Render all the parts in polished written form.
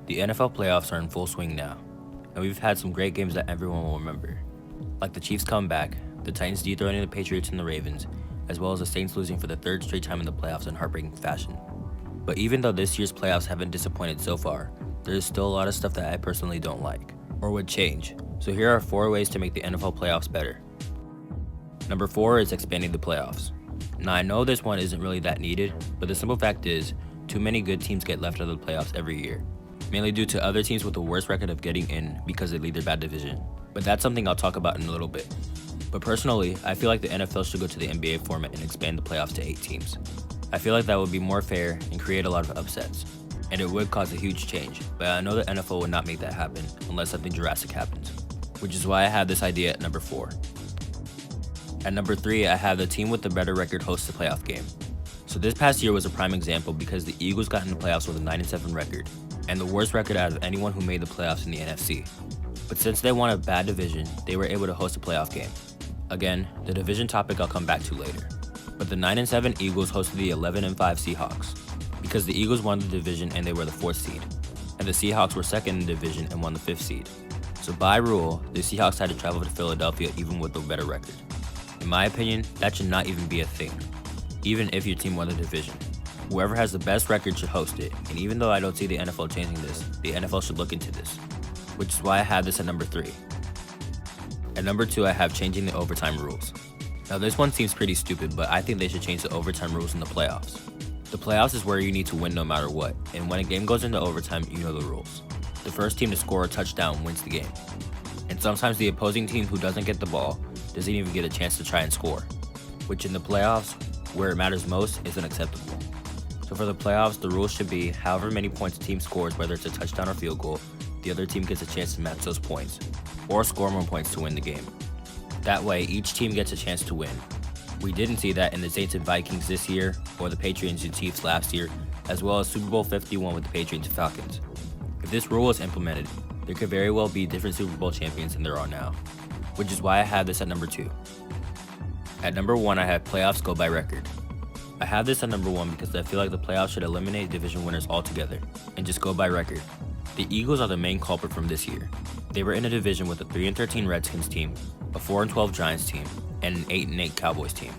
The NFL playoffs are in full swing now, and we've had some great games that everyone will remember, like the Chiefs comeback, the Titans dethroning the Patriots and the Ravens, as well as the Saints losing for the third straight time in the playoffs in heartbreaking fashion. But even though this year's playoffs haven't disappointed so far, there is still a lot of stuff that I personally don't like, or would change. So here are 4 ways to make the NFL playoffs better. Number 4 is expanding the playoffs. Now I know this one isn't really that needed, but the simple fact is, too many good teams get left out of the playoffs every year, mainly due to other teams with the worst record of getting in because they lead their bad division. But that's something I'll talk about in a little bit. But personally, I feel like the NFL should go to the NBA format and expand the playoffs to 8 teams. I feel like that would be more fair and create a lot of upsets, and it would cause a huge change, but I know the NFL would not make that happen unless something drastic happens, which is why I have this idea at number 4. At number 3, I have the team with the better record host the playoff game. So this past year was a prime example because the Eagles got in the playoffs with a 9-7 record, and the worst record out of anyone who made the playoffs in the NFC. But since they won a bad division, they were able to host a playoff game. Again, the division topic I'll come back to later. But the 9-7 Eagles hosted the 11-5 Seahawks, because the Eagles won the division and they were the 4th seed, and the Seahawks were 2nd in the division and won the 5th seed. So by rule, the Seahawks had to travel to Philadelphia even with a better record. In my opinion, that should not even be a thing, even if your team won the division. Whoever has the best record should host it, and even though I don't see the NFL changing this, the NFL should look into this, which is why I have this at number 3. At number 2, I have changing the overtime rules. Now this one seems pretty stupid, but I think they should change the overtime rules in the playoffs. The playoffs is where you need to win no matter what, and when a game goes into overtime, you know the rules. The first team to score a touchdown wins the game. And sometimes the opposing team who doesn't get the ball doesn't even get a chance to try and score, which in the playoffs, where it matters most, isn't acceptable. So for the playoffs, the rules should be however many points a team scores, whether it's a touchdown or field goal, the other team gets a chance to match those points, or score more points to win the game. That way, each team gets a chance to win. We didn't see that in the Saints and Vikings this year, or the Patriots and Chiefs last year, as well as Super Bowl 51 with the Patriots and Falcons. If this rule is implemented, there could very well be different Super Bowl champions than there are now, which is why I have this at number 2. At number 1, I have playoffs go by record. I have this at number 1 because I feel like the playoffs should eliminate division winners altogether and just go by record. The Eagles are the main culprit from this year. They were in a division with a 3-13 Redskins team, a 4-12 Giants team, and an 8-8 Cowboys team.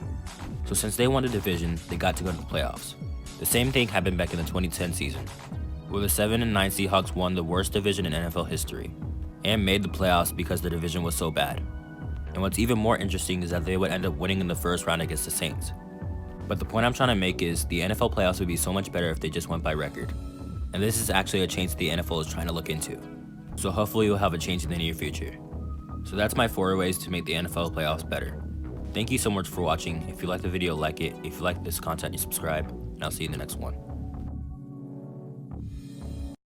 So since they won the division, they got to go to the playoffs. The same thing happened back in the 2010 season, where the 7-9 Seahawks won the worst division in NFL history, and made the playoffs because the division was so bad. And what's even more interesting is that they would end up winning in the first round against the Saints. But the point I'm trying to make is the NFL playoffs would be so much better if they just went by record. And this is actually a change the NFL is trying to look into. So hopefully we'll have a change in the near future. So that's my 4 ways to make the NFL playoffs better. Thank you so much for watching. If you liked the video, like it. If you like this content, you subscribe. And I'll see you in the next one.